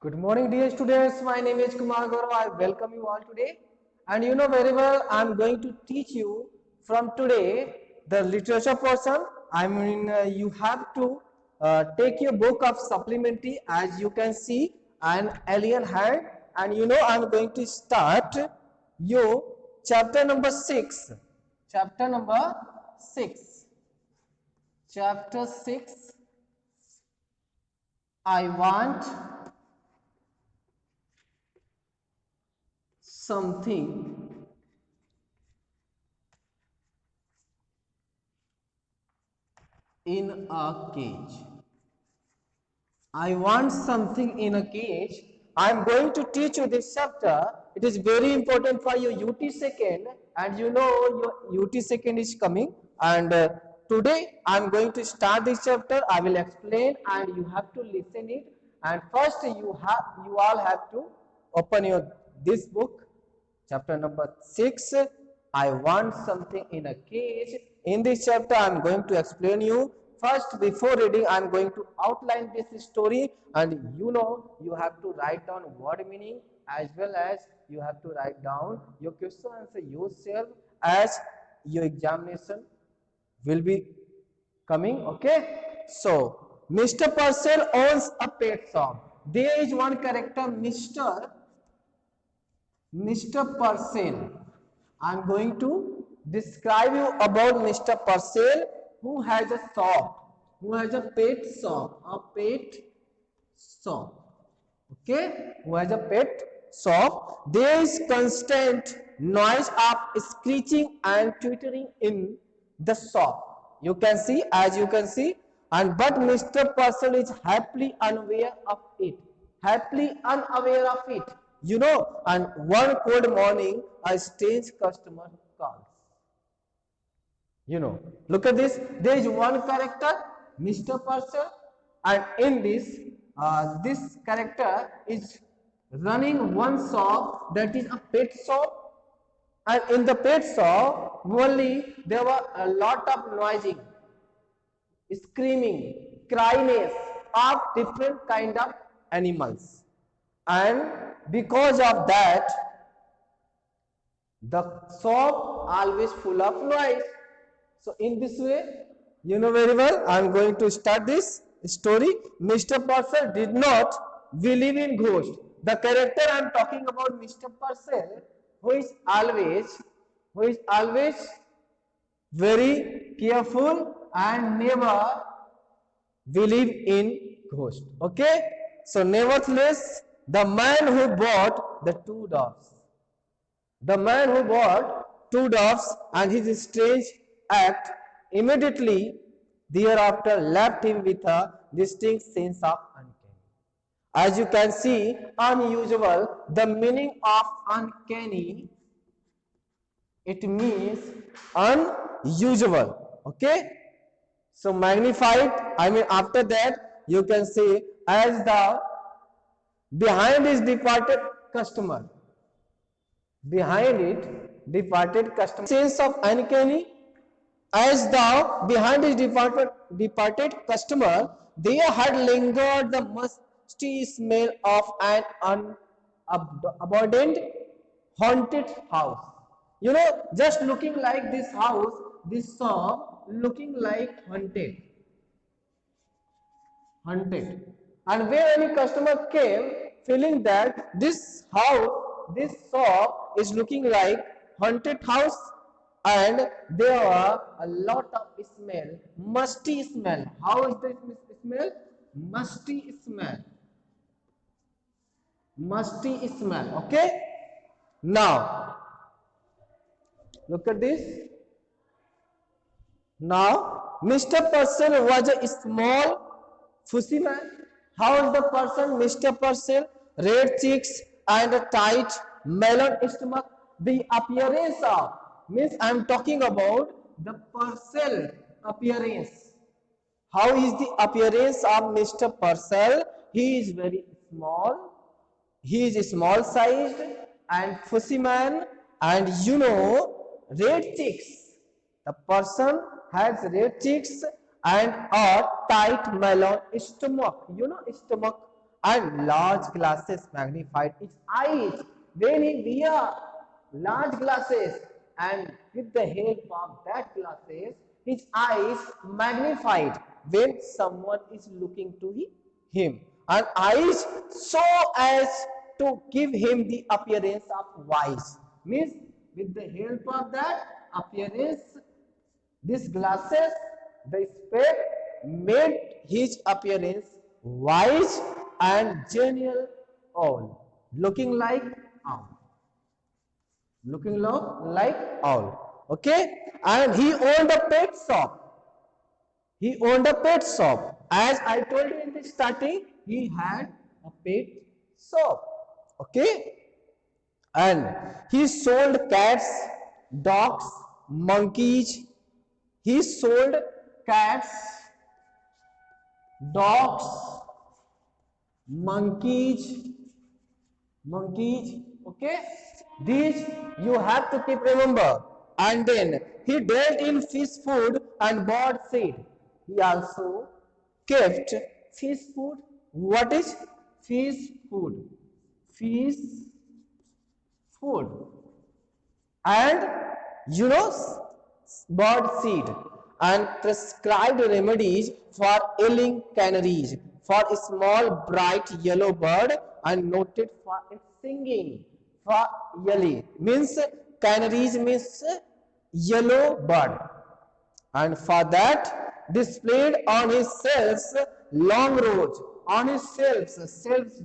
Good morning, dear students. My name is Kumar Gaurav. I welcome you all today. And you know very well, I am going to teach you from today the literature portion. I mean, you have to take your book of supplementary, as you can see, an alien hand. And you know, I am going to start your chapter number 6. Chapter number 6. Chapter 6. I want something in a cage. I want something in a cage. I am going to teach you this chapter. It is very important for your UT second, and you know your UT second is coming. And today I am going to start this chapter. I will explain, and you have to listen it. And first you all have to open your this book, chapter number 6. I want something in a cage. In this chapter I am going to explain you. First, before reading, I am going to outline this story, and you know you have to write down word meaning, as well as you have to write down your question answer yourself, as your examination will be coming. Okay, so Mr. Purcell owns a pet shop. There is one character, Mr. Purcell. I am going to describe you about Mr. Purcell, who has a shop, who has a pet shop, okay, who has a pet shop. There is constant noise of screeching and twittering in the shop. You can see, as you can see, and but Mr. Purcell is happily unaware of it. You know, and one cold morning, a strange customer calls. You know, look at this. There is one character, Mr. Purcell, and in this, this character is running one shop, that is a pet shop. And in the pet shop, only there were a lot of noising, screaming, cryness of different kind of animals. And because of that, the shop always full of noise. So in this way, you know very well, I am going to start this story. Mr. Purcell did not believe in ghosts. The character I am talking about, Mr. Purcell, who is always very careful and never believe in ghost. Okay, so nevertheless, the man who bought the man who bought two doves and his strange act immediately thereafter left him with a distinct sense of uncanny. As you can see, unusual, the meaning of uncanny, it means unusual. Okay, so magnified, I mean after that you can say, as the behind his departed customer, sense of uncanny, as thou behind his departed customer, there had lingered the musty smell of an abandoned haunted house. You know, just looking like this house, this shop looking like haunted. And when any customer came feeling that this house, this shop is looking like haunted house, and there are a lot of smell, musty smell. How is the smell? Musty smell. Okay, now look at this. Now Mr. Purcell was a small fussy man. How is the person? Mr. Purcell, red cheeks and a tight melon stomach. The appearance of, means I am talking about the Purcell appearance. How is the appearance of Mr. Purcell? He is very small. He is small sized and fussy man, and you know, red cheeks. The person has red cheeks and a tight melon stomach. You know, stomach, and large glasses magnified his eyes. When he wear large glasses, and with the help of that glasses, his eyes magnified when someone is looking to him, and eyes so as to give him the appearance of wise. Means with the help of that appearance, these glasses, the spec made his appearance wise and genial, all looking like owl, like owl. Okay, and he owned a pet shop. He owned a pet shop. As I told you in the starting, he had a pet shop. Okay, and he sold cats, dogs, monkeys. He sold cats, dogs, monkeys, okay? These you have to keep remember. And then he dealt in fish food and bird seed. He also kept fish food. What is fish food? Fish food. And you know, bird seed, and prescribed remedies for ailing canaries, for a small bright yellow bird, and noted for its singing. For yellow means canaries means yellow bird, and for that displayed on his shelves long rows, on his shelves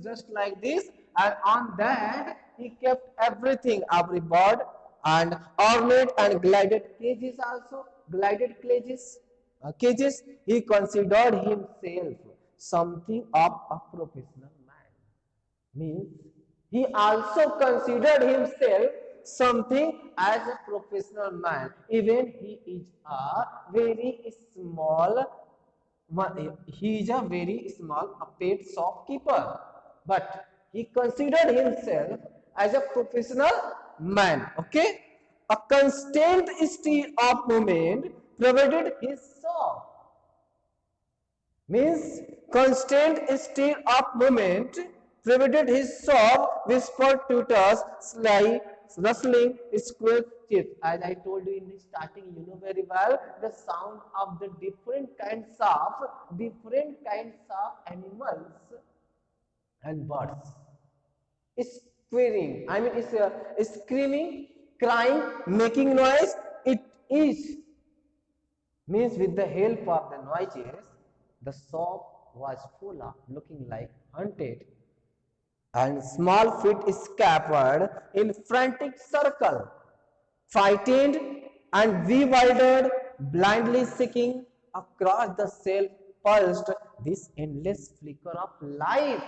just like this, and on that he kept everything, every bird, and ornate and glided cages also, glided cages. He considered himself something of a professional man. Means he also considered himself something as a professional man, even he is a very small, a pet shopkeeper, but he considered himself as a professional man. Okay, a constant state of movement provided his shop. Means constant state of movement provided his shop, whispered tutors, sly, rustling, squeak chips. As I told you in the starting, you know very well the sound of the different kinds of animals and birds. Squealing, I mean, it's screaming, crying, making noise. It is means with the help of the noises, the shop was full of looking like haunted, and small feet scampered in frantic circle, frightened and bewildered, blindly seeking across the shelf pulsed this endless flicker of life.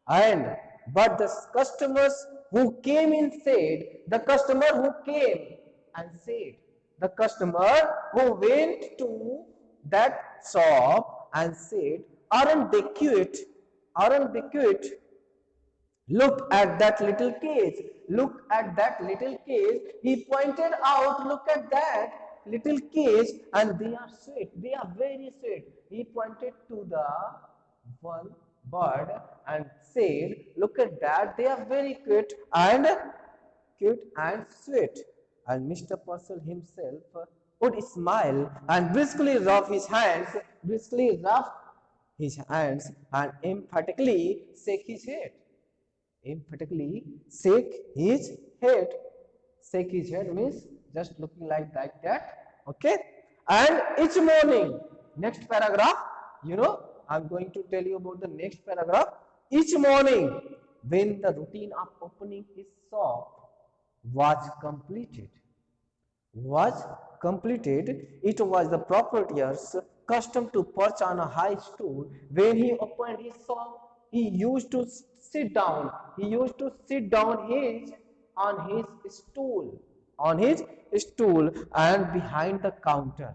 And but the customers who came in said, the customer who came and said, the customer who went to that shop and said, aren't they cute? Aren't they cute? Look at that little cage. Look at that little cage. He pointed out, look at that little cage, and they are sweet. They are very sweet. He pointed to the one bird and said, look at that. They are very cute and sweet. And Mr. Purcell himself would smile and briskly rub his hands, and emphatically shake his head. Emphatically shake his head. Shake his head means just looking like that. Okay. And each morning, next paragraph, you know, I'm going to tell you about the next paragraph. Each morning, when the routine of opening his shop was completed, it was the proprietor's custom to perch on a high stool. When he opened his shop, he used to sit down. He used to sit down on his stool, and behind the counter,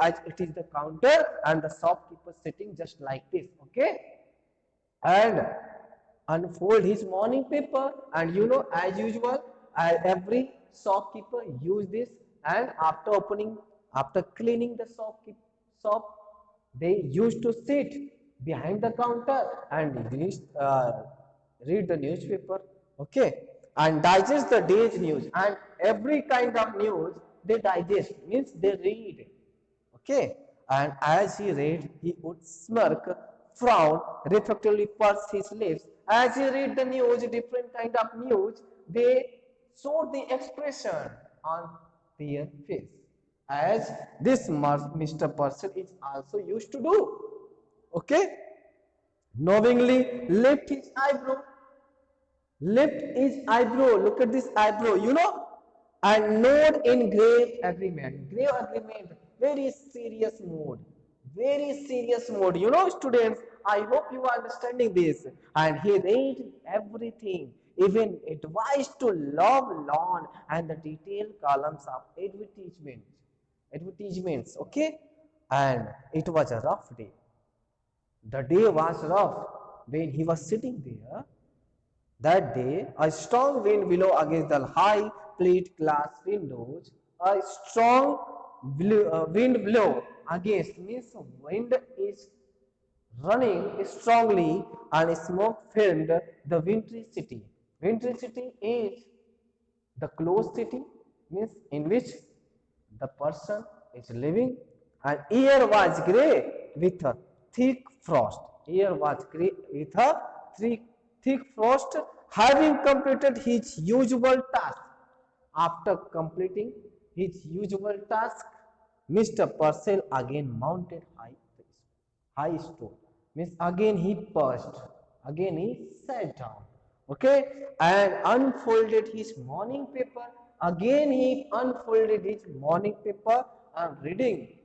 as it is the counter and the shopkeeper sitting just like this. Okay, and unfold his morning paper, and you know, as usual, every shopkeeper use this, and after cleaning the shop, they used to sit behind the counter and read the newspaper, okay, and digest the day's news, and every kind of news they digest, means they read, okay. And as he read, he would smirk, frown, reflectively purse his lips. As he read the news, different kind of news, they showed the expression on their face, as this Mr. Purcell is also used to do, okay. Knowingly lift his eyebrow, look at this eyebrow, and nod in grave agreement. Grave agreement, very serious mode, very serious mode. Students, I hope you are understanding this. And he read everything, even advice to love lawn and the detailed columns of advertisements, okay. And it was a rough day. The day was rough when he was sitting there. That day, a strong wind blew against the high plate glass windows. A strong wind blew against, means wind is running strongly, and smoke filled the wintry city. Wintry city is the closed city, means in which the person is living, and air was grey with a thick frost. Air was grey with a thick frost. Having completed his usual task, after completing his usual task, Mr. Purcell again mounted high stool. Means again he paused, again he sat down, okay, and unfolded his morning paper. Again he unfolded his morning paper and reading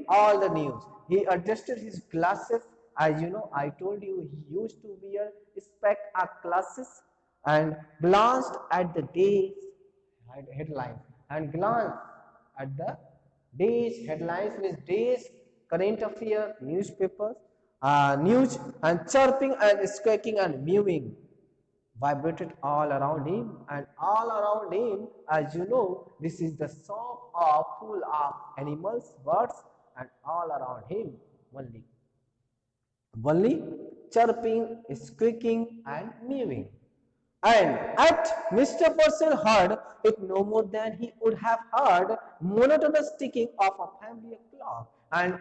all the news. He adjusted his glasses. As you know, I told you he used to wear glasses, and glanced at the day's headlines, and glanced at the day's headlines, means day's current affair newspapers, news, and chirping and squawking and mewing vibrated all around him. And all around him, as you know, this is the shop of full of animals, birds, and all around him only chirping, squeaking, and mewing. And at Mr. Purcell heard it no more than he would have heard monotonous ticking of a family clock. And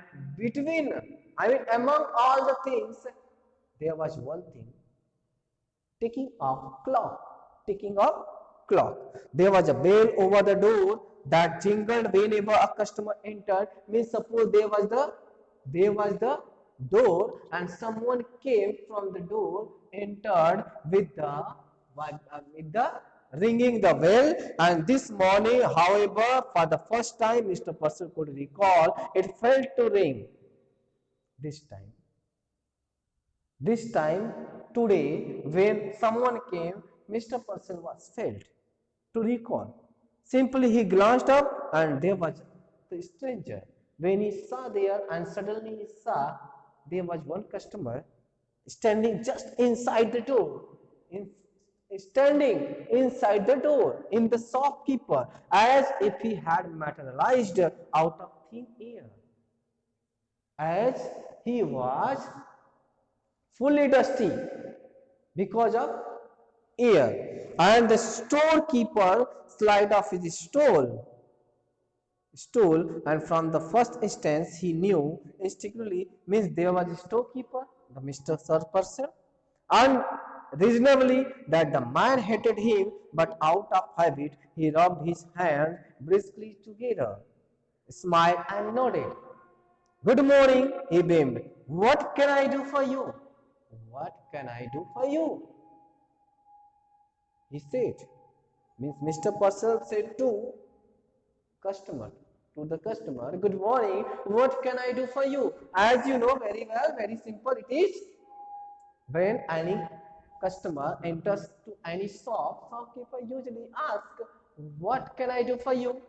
among all the things, there was one thing: ticking of clock. There was a bell over the door that jingled whenever a customer entered. Means suppose there was the door, and someone came from the door, entered with the ringing the bell. And this morning, however, for the first time, Mr. Purcell could recall, it failed to ring. This time, today, when someone came, Mr. Purcell was failed to recall. Simply he glanced up, and there was the stranger. When he saw there, and suddenly he saw there was one customer standing just inside the door, standing inside the door, in the shopkeeper, as if he had materialized out of thin air, as he was fully dusty because of air. And the storekeeper slid off his stool, and from the first instance he knew instinctively, means there was a storekeeper, the Mr. Sir Purcell, unreasonably, that the man hated him, but out of habit he rubbed his hands briskly together, smiled, and nodded. Good morning, he beamed. What can I do for you? What can I do for you? He said. Means Mr. Purcell said to the customer, good morning, what can I do for you? As you know very well, very simple it is. When any customer enters to any shopkeeper usually asks, what can I do for you?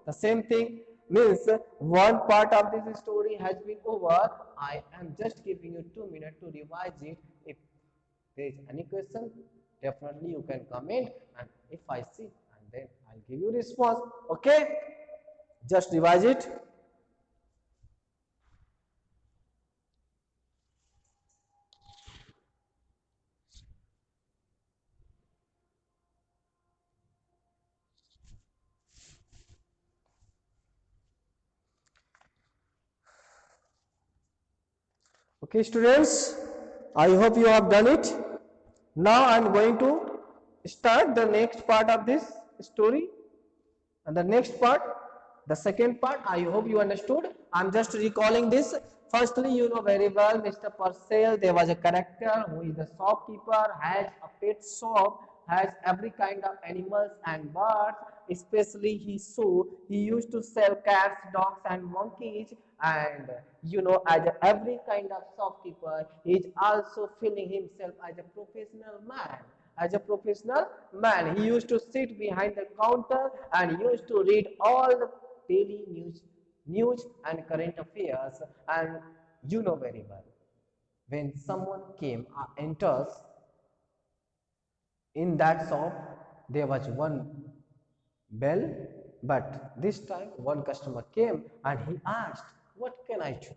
The same thing. Means one part of this story has been over. I am just giving you 2 minutes to revise it. If there is any question, definitely you can comment, and if I see, and then I'll give you response. Okay, just revise it. Okay, students, I hope you have done it. Now I am going to start the next part of this story. And the next part, the second part, I hope you understood. I'm just recalling this. Firstly, you know very well Mr. Purcell, there was a character who is the shopkeeper, has a pet shop, has every kind of animals and birds, especially he used to sell cats, dogs and monkeys, and you know, as every kind of shopkeeper, he is also feeling himself as a professional man. As a professional man, he used to sit behind the counter and used to read all the daily news and current affairs. And you know very well, when someone enters in that shop, there was one bell, but this time one customer came and he asked, "What can I do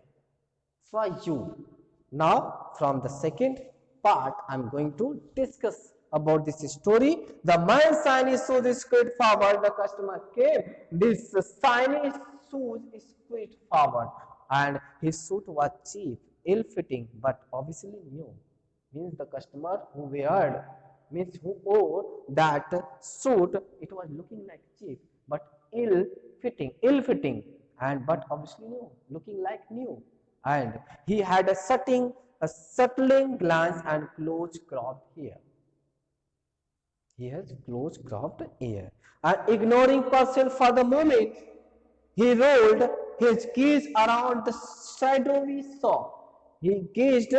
for you?" Now, from the second part, I'm going to discuss about this story. The man sign is so straightforward. The customer came. This sign is so straightforward, and his suit was cheap, ill-fitting, but obviously new. Means the customer who weared, means who wore that suit, it was looking like cheap, but ill-fitting, and but obviously new, looking like new. And he had a settling glance and close cropped hair. He has close cropped hair. And ignoring Purcell for the moment, he rolled his gaze around the shadowy shop. He gazed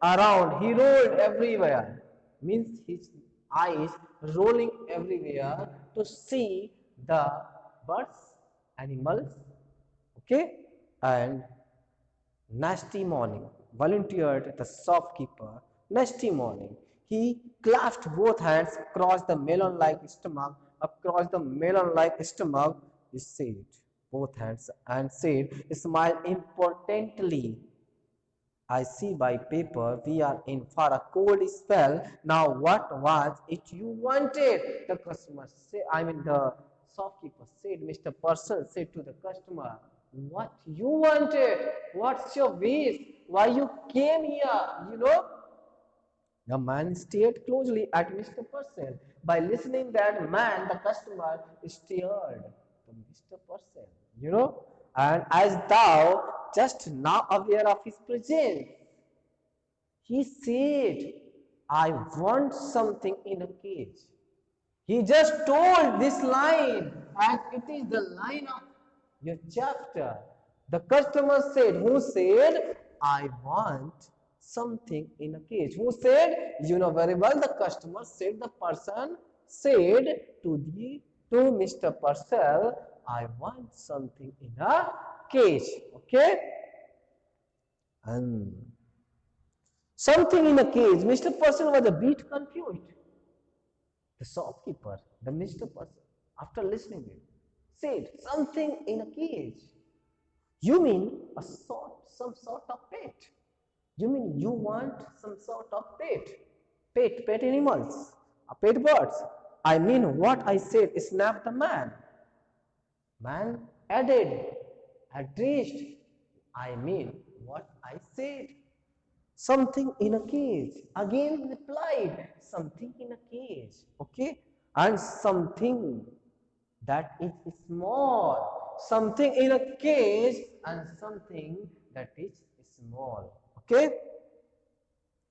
around, he rolled everywhere. Means his eyes rolling everywhere to see the birds, animals, okay, and nasty morning, volunteered the shopkeeper. Nasty morning. He clasped both hands across the melon-like stomach, he said, both hands, and said, smile importantly. I see by paper we are in for a cold spell. Now what was it you wanted? The customer said, the shopkeeper said, Mr. Purcell said to the customer, what you wanted? What's your wish? Why you came here? You know? The man stared closely at Mr. Purcell. By listening that man, the customer stared to Mr. Purcell, you know, and as thou just now aware of his presence, he said, I want something in a cage. He just told this line, and it is the line of your chapter. The customer said, who said, I want something in a cage. Who said? You know very well, the customer said, the person said to Mr. Purcell, I want something in a cage. Okay? And something in a cage. Mr. Purcell was a bit confused. The shopkeeper, the Mr. Purcell, after listening to it, said, something in a cage. You mean some sort of pet? You mean you want some sort of pet animals, pet birds? I mean what I said, snapped the man. Man addressed, I mean what I said. Something in a cage. Again replied, something in a cage. Okay? And something that is small. Something in a cage and something that is small. Okay?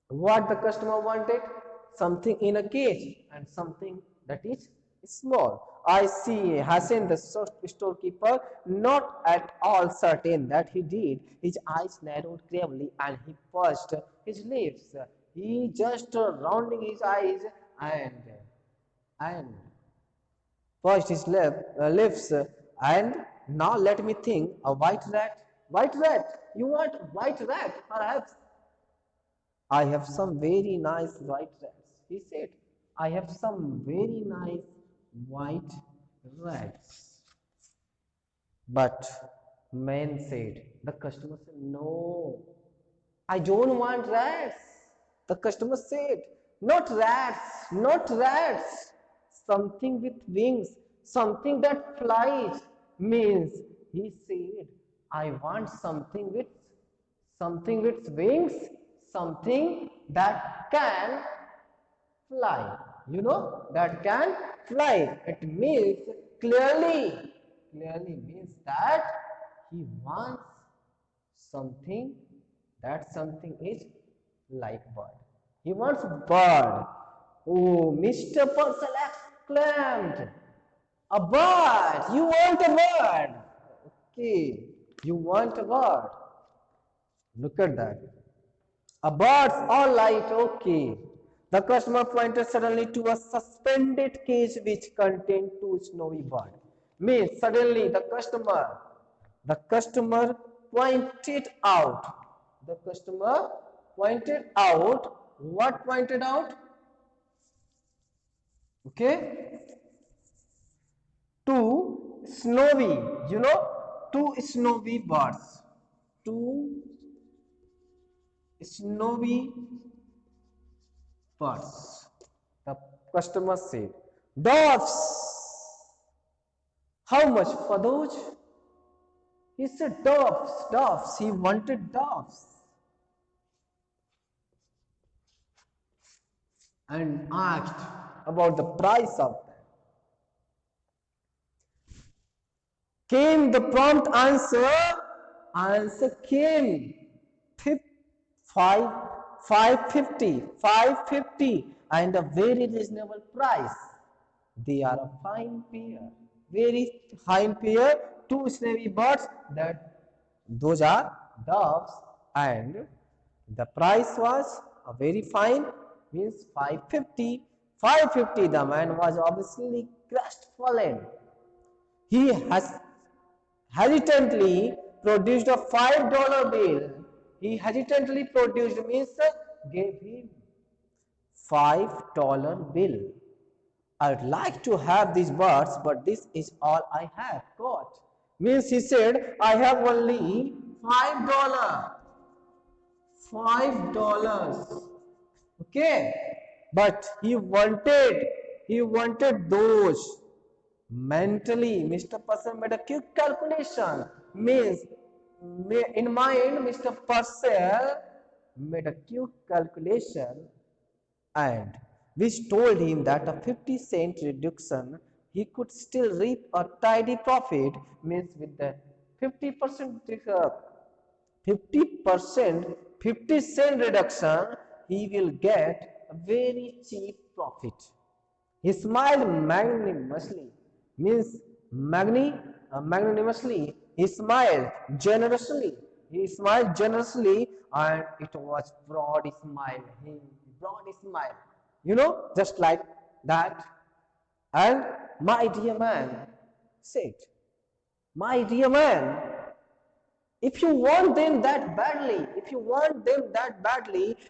What the customer wanted? Something in a cage and something that is small. I see Hassan, the storekeeper, not at all certain that he did. His eyes narrowed gravely and he pursed his lips. He just rounding his eyes and pursed his lips. And now let me think, a white rat? White rat? You want white rat? Perhaps I have some very nice white rats. He said, I have some very nice white rats. But man said, the customer said, no, I don't want rats. The customer said, not rats, not rats. Something with wings, something that flies. Means, he said, I want something with Something with wings, something that can fly. You know, that can fly. It means clearly means that he wants something, that something is like bird. He wants bird. Oh, Mr. Purcell exclaimed, a bird! You want a bird! Okay, you want a bird. Look at that. A bird's all right, okay. The customer pointed suddenly to a suspended cage which contained two snowy birds. Means suddenly the customer pointed out. The customer pointed out. What pointed out? Okay. Two snowy, two snowy birds. Two snowy birds. The customer said, doves. How much for those? He said doves. He wanted doves. And asked about the price of them. Came the prompt answer. Answer came. 550 and a very reasonable price. They are a fine pair, very fine pair, two snowy birds, that those are doves, and the price was a very fine, means 550. 550. The man was obviously crestfallen. He has hesitantly produced a $5 bill. He hesitantly produced means gave him $5 bill. I'd like to have these birds, but this is all I have got. Means he said, I have only $5. $5. Okay. But he wanted those. Mentally, Mr. Purcell made a quick calculation. Means in mind, Mr. Purcell made a quick calculation, and which told him that a 50-cent reduction, he could still reap a tidy profit. Means with the 50% 50-cent reduction, he will get a very cheap profit. He smiled magnanimously. Means magnanimously. He smiled generously. And it was broad smile. Just like that. And my dear man said, my dear man, if you want them that badly,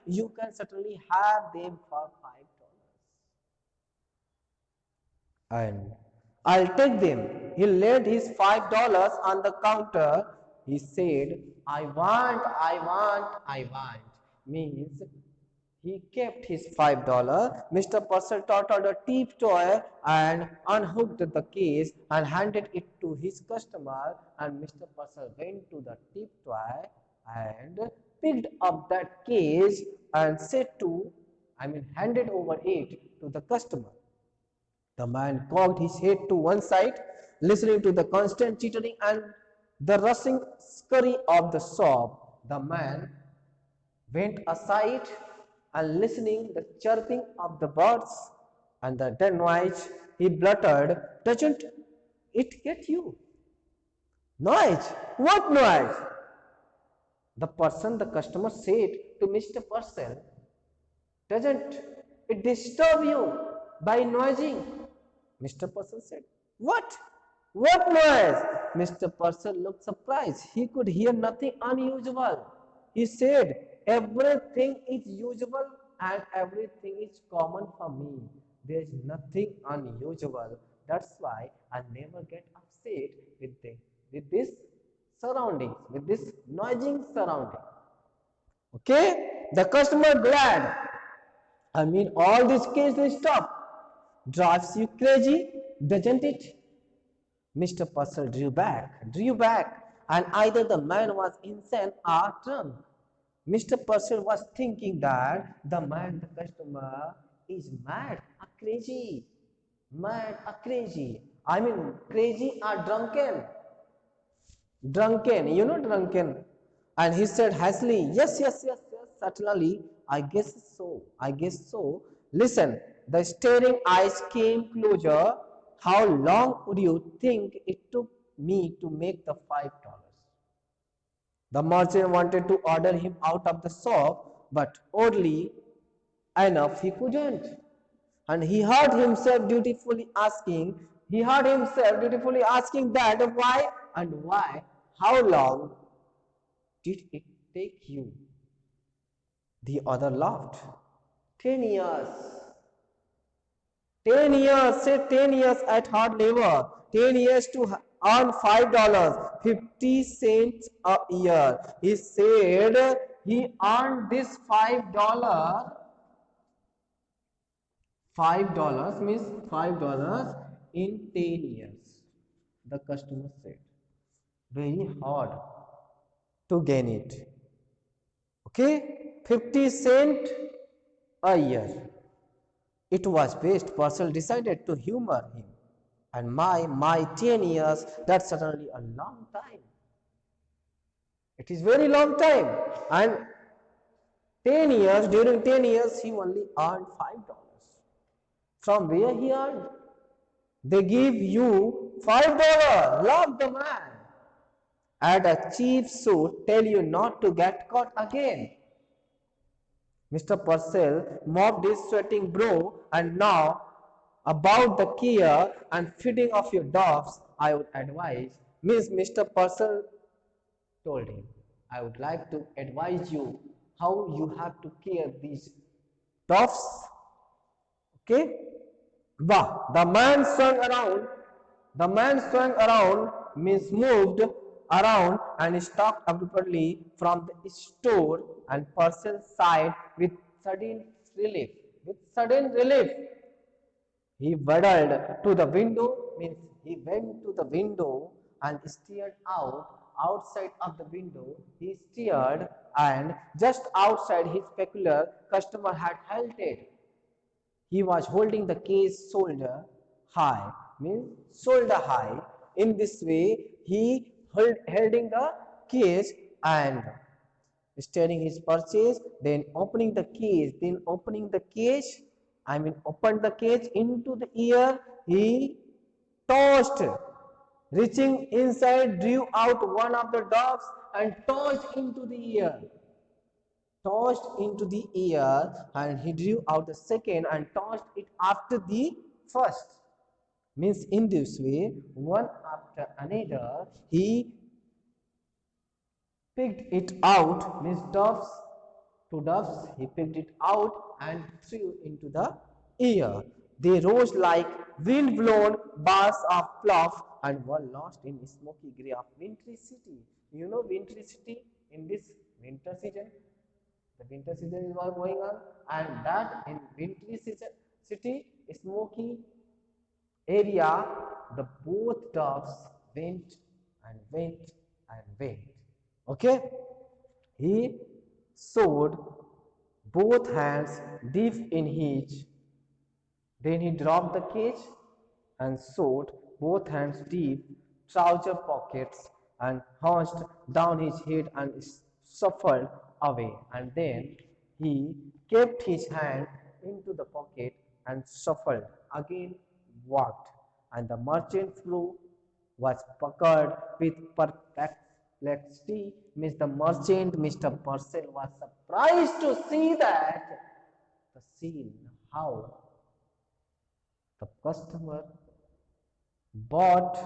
you can certainly have them for $5. And I'll take them. He laid his $5 on the counter. He said, I want. Means he kept his $5. Mr. Purcell tottled a cheap toy and unhooked the case and handed it to his customer. And Mr. Purcell went to the cheap toy and picked up that case and handed over it to the customer. The man cocked his head to one side, listening to the constant chittering and the rustling scurry of the shop. The man went aside and listening the chirping of the birds and the dead noise. He bluttered, doesn't it get you? Noise? What noise? The customer said to Mr. Purcell, doesn't it disturb you by noising? Mr. Purcell said, what? What noise? Mr. Purcell looked surprised. He could hear nothing unusual. He said, everything is usual and everything is common for me. There is nothing unusual. That's why I never get upset with this surroundings, with this noising surrounding. Okay? The customer glad. All these cases stop. Drives you crazy, doesn't it? Mr. Purcell drew back, and either the man was insane or drunk. Mr. Purcell was thinking that the man, the customer, is mad or crazy. Mad or crazy. I mean, crazy or drunken. Drunken, you know, drunken. And he said hastily, yes, yes, yes, yes, certainly. I guess so. I guess so. Listen, the staring eyes came closer. How long would you think it took me to make the $5? The merchant wanted to order him out of the shop, but oddly enough, he couldn't. And he heard himself dutifully asking that why and why, how long did it take you? The other laughed. 10 years. 10 years, say 10 years at hard labor. 10 years to earn $5, 50 cents a year. He said he earned this $5 means $5 in 10 years. The customer said. Very hard to gain it. Okay, 50 cent a year. It was best. Purcell decided to humor him. And my 10 years, that's certainly a long time. It is very long time. And 10 years, during 10 years, he only earned $5. From where he earned? They give you $5. Love the man. Add a cheap suit, tell you not to get caught again. Mr. Purcell mopped his sweating brow, and now about the care and feeding of your dogs, I would advise. Mr. Purcell told him, I would like to advise you how you have to care these dogs. Okay? Bah, the man swung around means moved around and stalked abruptly from the store, and Purcell sighed with sudden relief. With sudden relief, he waddled to the window, means he went to the window and stared out. Outside of the window, he stared, and just outside his peculiar customer had halted. He was holding the case shoulder high, means shoulder high. In this way, he holding the case and staring his purchase, then opening the case, opened the case into the ear. He tossed, reaching inside, drew out one of the dogs and tossed into the ear. Tossed into the ear, and he drew out the second and tossed it after the first. Means in this way, one after another, he picked it out, means two doves, he picked it out and threw into the air. They rose like wind-blown bars of fluff and were lost in smoky grey of wintry city. You know wintry city in this winter season? The winter season is going on, and that in wintry city, smoky area, the both doves went and went and went. Okay, he sewed both hands deep in each. Then he dropped the cage and sewed both hands deep trouser pockets and hunched down his head and shuffled away. And then he kept his hand into the pocket and shuffled again, walked, and the merchant flew was puckered with perplexity. Means the merchant, Mr. Purcell, was surprised to see that the scene how the customer bought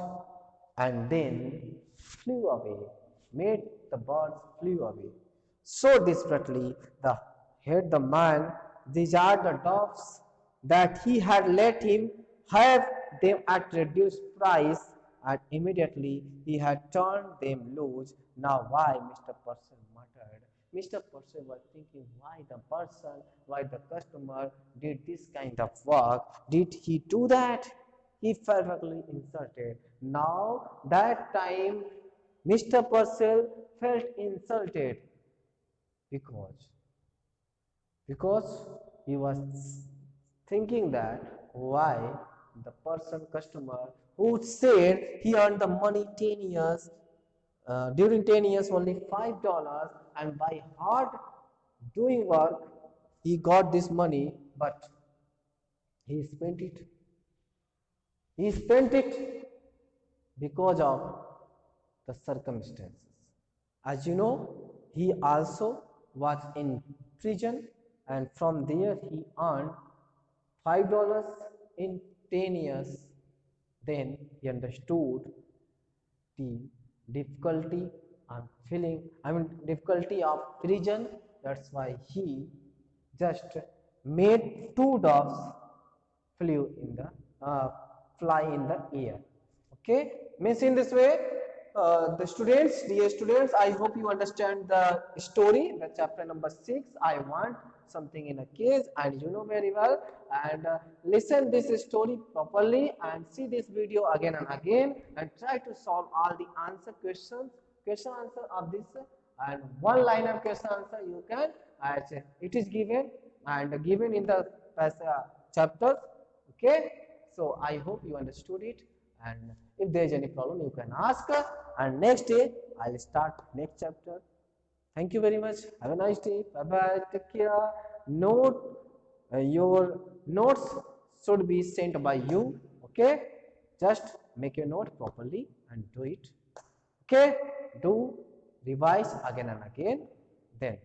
and then flew away, made the birds flew away. So desperately the man desired the doves that he had let him have them at reduced price, and immediately he had turned them loose. Now why, Mr. Purcell muttered. Mr. Purcell was thinking why the customer did this kind of work. Did he do that? He felt perfectly insulted. Now that time Mr. Purcell felt insulted. because he was thinking that why the person customer who said he earned the money 10 years during 10 years only $5, and by hard doing work he got this money, but he spent it. He spent it because of the circumstances. As you know, he also was in prison, and from there he earned $5 in 10 years. Then he understood the difficulty difficulty of prison. That's why he just made two doves flew in the fly in the air. Okay, means in this way, the students, dear students, I hope you understand the story, the chapter number 6. I want something in a cage, and you know very well, and listen this story properly and see this video again and again, and try to solve all the question answer of this, and one liner question answer you can, as it is given and given in the chapters. Okay, so I hope you understood it, and if there is any problem you can ask, and next day I'll start next chapter. Thank you very much. Have a nice day. Bye bye. Take care. Note your notes should be sent by you. Okay, just make your note properly and do it. Okay, do revise again and again, then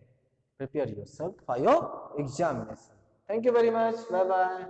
prepare yourself for your examination. Thank you very much. Bye bye.